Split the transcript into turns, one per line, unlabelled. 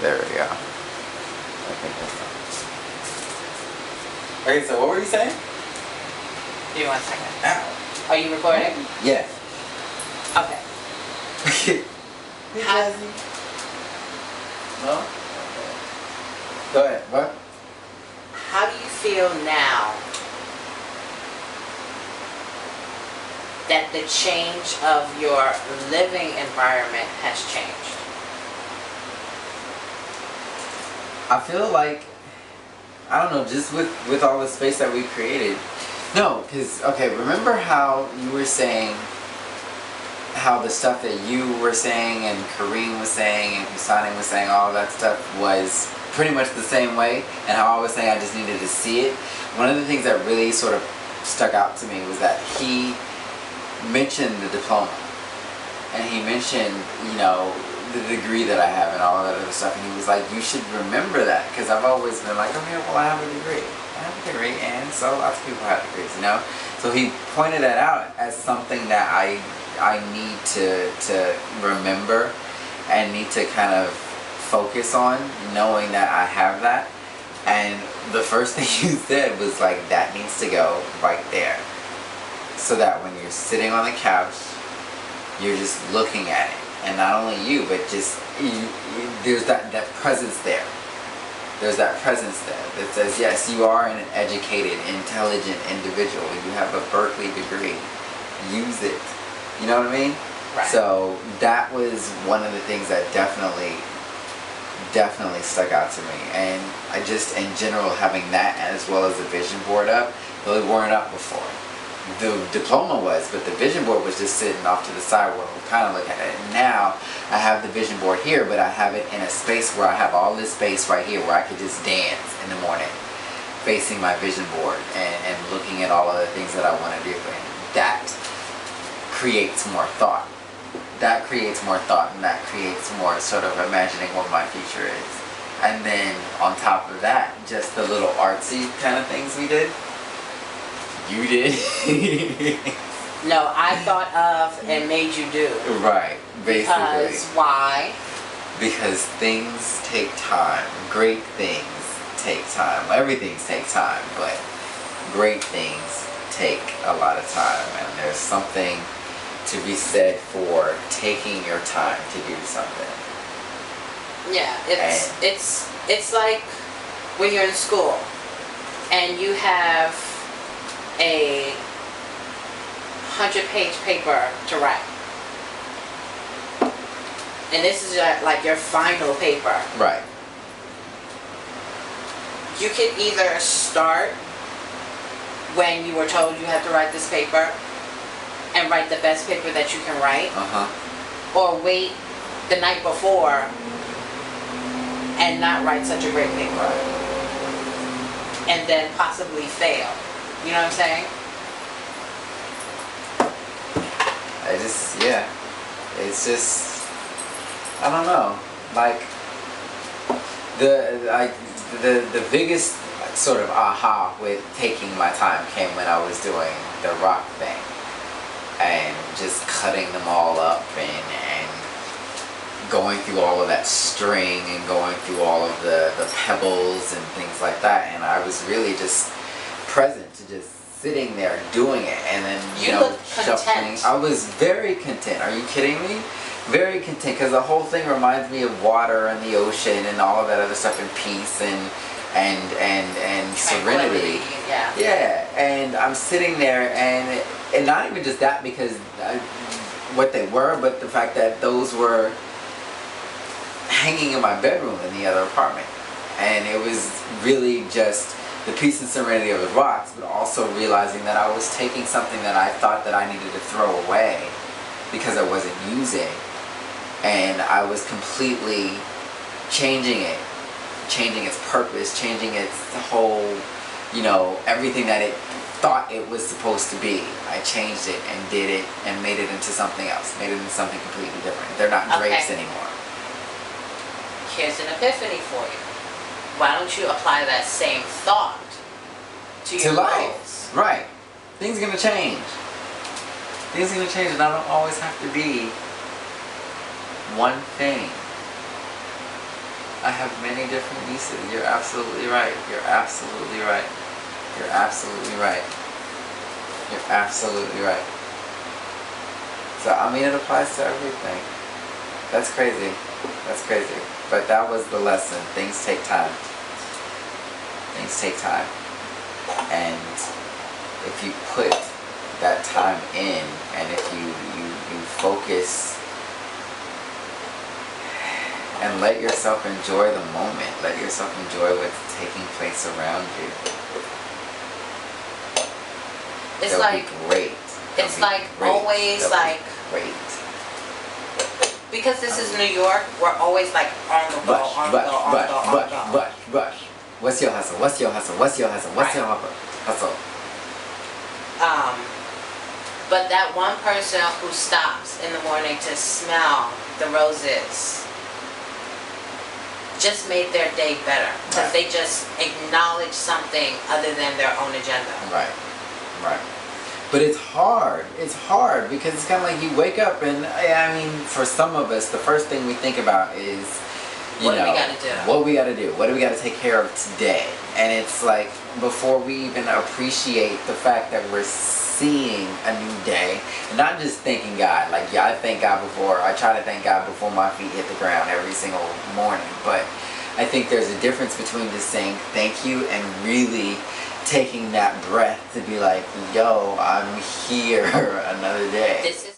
There we go. Okay, so what were you saying?
Give me 1 second.
Ow.
Are you recording?
Yes.
Okay.
How? No? Go ahead. What?
How do you feel now that the change of your living environment has changed?
I feel like, I don't know, just with all the space that we created. No, because, okay, remember how you were saying how the stuff that you were saying and Kareem was saying and Husani was saying, all of that stuff was pretty much the same way, and how I was saying I just needed to see it. One of the things that really sort of stuck out to me was that he mentioned the diploma, and he mentioned, you know, the degree that I have and all that other stuff, and he was like, you should remember that, because I've always been like, okay, well, I have a degree, and so lots of people have degrees, you know. So he pointed that out as something that I need to remember and need to kind of focus on, knowing that I have that. And the first thing you said was like, that needs to go right there, so that when you're sitting on the couch, you're just looking at it, and not only you, but just there's that presence there. There's that presence there that says, yes, you are an educated, intelligent individual. You have a Berkeley degree. Use it. You know what I mean?
Right.
So that was one of the things that definitely stuck out to me. And I just, in general, having that as well as the vision board up, really weren't up before. The diploma was, but the vision board was just sitting off to the side where we kind of look at it. And now I have the vision board here, but I have it in a space where I have all this space right here where I could just dance in the morning, facing my vision board and looking at all of the things that I want to do. And that creates more thought. That creates more thought, and that creates more sort of imagining what my future is. And then on top of that, just the little artsy kind of things we did. You did.
No, I thought of and made you do.
Right, basically.
Because why?
Because things take time. Great things take time. Everything takes time, but great things take a lot of time. And there's something to be said for taking your time to do something.
Yeah, it's like when you're in school and you have a 100-page paper to write, and this is like your final paper.
Right.
You can either start when you were told you have to write this paper and write the best paper that you can write, or wait the night before and not write such a great paper, and then possibly fail. You know what I'm saying?
It's just, I don't know, like, the biggest sort of aha with taking my time came when I was doing the rock thing, and just cutting them all up and going through all of that string and going through all of the pebbles and things like that. And I was really just present to just sitting there doing it, and then you know, shuffling. I was very content. Are you kidding me? Very content, because the whole thing reminds me of water and the ocean and all of that other stuff, and peace and serenity. Yeah, and I'm sitting there, and not even just that, because what they were, but the fact that those were hanging in my bedroom in the other apartment. And it was really just the peace and serenity of the rocks, but also realizing that I was taking something that I thought that I needed to throw away because I wasn't using, and I was completely changing it, changing its purpose, changing its whole, you know, everything that it thought it was supposed to be. I changed it and did it and made it into something else, made it into something completely different. They're not drapes anymore.
Here's an epiphany for you. Why don't you apply that same thought to your
life? Right. Things are gonna change. Things are gonna change, and I don't always have to be one thing. I I have many different nieces. You're absolutely right. You're absolutely right. You're absolutely right. You're absolutely right. So, I mean, it applies to everything. That's crazy. That's crazy. But that was the lesson. Things take time. Things take time. And if you put that time in, and if you focus and let yourself enjoy the moment, let yourself enjoy what's taking place around you.
It's
That'll
like
be great. That'll
it's
be
like
great.
always
That'll
like
be great.
because this is New York, we're always like on the go, on the go, on the go, on the go.
But what's your hustle? What's your hustle? What's your hustle? What's
Right.
your hustle?
But that one person who stops in the morning to smell the roses just made their day better because
Right.
they just acknowledge something other than their own agenda.
Right. Right. But it's hard. It's hard because it's kind of like you wake up and, I mean, for some of us, the first thing we think about is, you
What do
know,
we gotta do?
what we gotta do? What do we gotta take care of today? And it's like, before we even appreciate the fact that we're seeing a new day, and not just thanking God. Like, yeah, I thank God before, I try to thank God before my feet hit the ground every single morning. But I think there's a difference between just saying thank you and really taking that breath to be like, yo, I'm here another day.
This is